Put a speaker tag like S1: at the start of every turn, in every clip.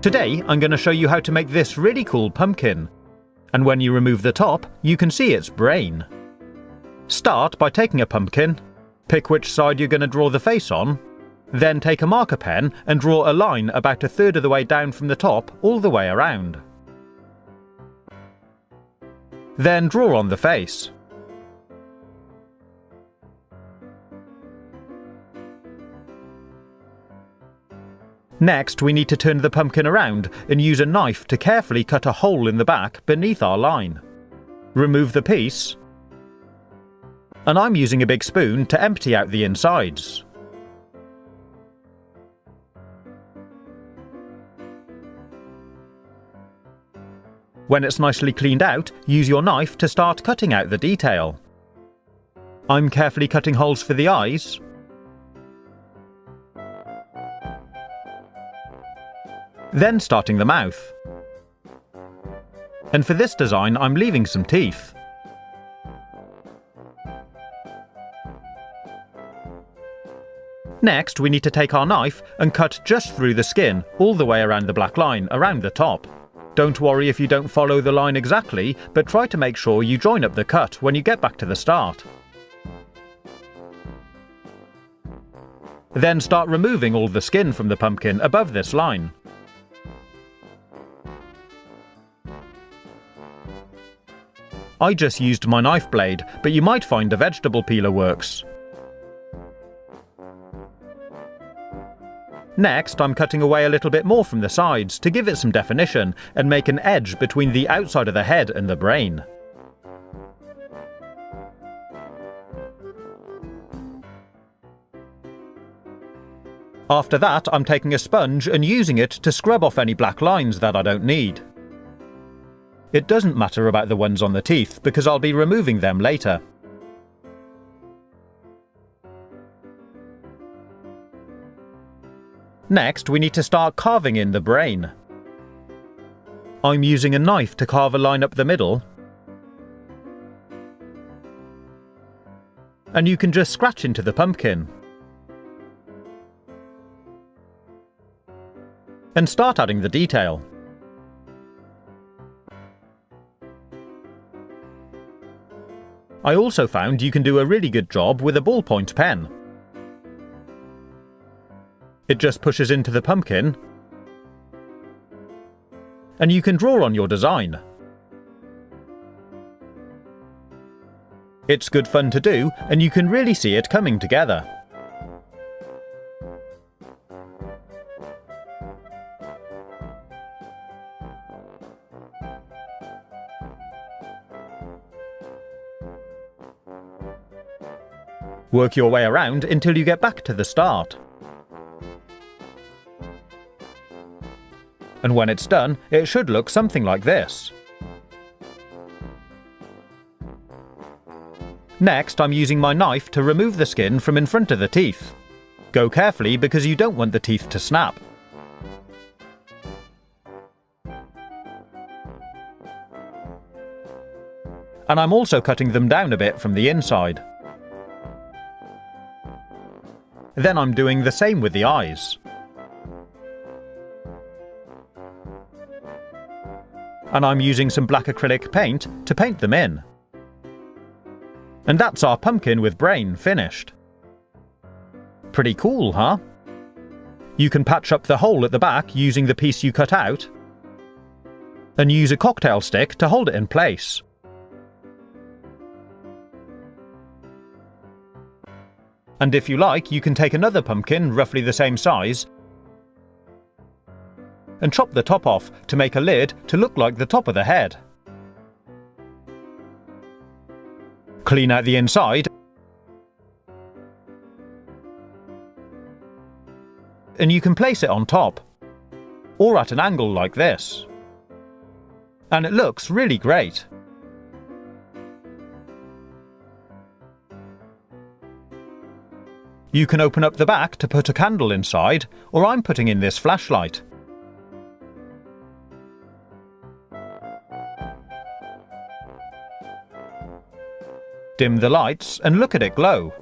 S1: Today I'm going to show you how to make this really cool pumpkin. And when you remove the top, you can see its brain. Start by taking a pumpkin, pick which side you're going to draw the face on, then take a marker pen and draw a line about a third of the way down from the top all the way around. Then draw on the face. Next, we need to turn the pumpkin around and use a knife to carefully cut a hole in the back beneath our line. Remove the piece, and I'm using a big spoon to empty out the insides. When it's nicely cleaned out, use your knife to start cutting out the detail. I'm carefully cutting holes for the eyes, then starting the mouth. And for this design, I'm leaving some teeth. Next, we need to take our knife and cut just through the skin, all the way around the black line, around the top. Don't worry if you don't follow the line exactly, but try to make sure you join up the cut when you get back to the start. Then start removing all the skin from the pumpkin above this line. I just used my knife blade, but you might find a vegetable peeler works. Next, I'm cutting away a little bit more from the sides to give it some definition and make an edge between the outside of the head and the brain. After that, I'm taking a sponge and using it to scrub off any black lines that I don't need. It doesn't matter about the ones on the teeth because I'll be removing them later. Next, we need to start carving in the brain. I'm using a knife to carve a line up the middle, and you can just scratch into the pumpkin and start adding the detail. I also found you can do a really good job with a ballpoint pen. It just pushes into the pumpkin, and you can draw on your design. It's good fun to do, and you can really see it coming together. Work your way around until you get back to the start. And when it's done, it should look something like this. Next, I'm using my knife to remove the skin from in front of the teeth. Go carefully because you don't want the teeth to snap. And I'm also cutting them down a bit from the inside. Then I'm doing the same with the eyes. And I'm using some black acrylic paint to paint them in. And that's our pumpkin with brain finished. Pretty cool, huh? You can patch up the hole at the back using the piece you cut out, and use a cocktail stick to hold it in place. And if you like, you can take another pumpkin roughly the same size and chop the top off to make a lid to look like the top of the head. Clean out the inside and you can place it on top, or at an angle like this. And it looks really great. You can open up the back to put a candle inside, or I'm putting in this flashlight. Dim the lights and look at it glow.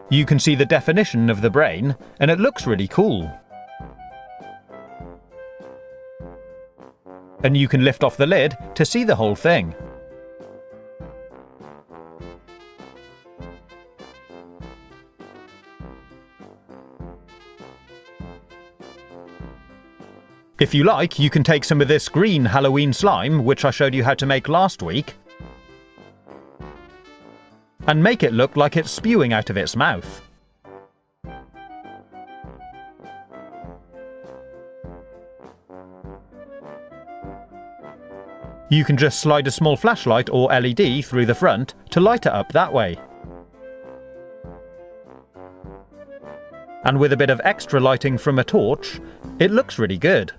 S1: You can see the definition of the brain, and it looks really cool. and you can lift off the lid to see the whole thing. If you like, you can take some of this green Halloween slime, which I showed you how to make last week, and make it look like it's spewing out of its mouth. You can just slide a small flashlight or LED through the front to light it up that way. And with a bit of extra lighting from a torch, it looks really good.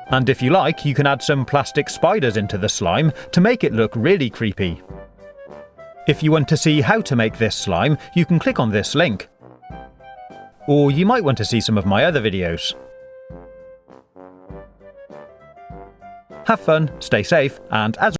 S1: And if you like, you can add some plastic spiders into the slime to make it look really creepy. If you want to see how to make this slime, you can click on this link. Or you might want to see some of my other videos. Have fun, stay safe, and as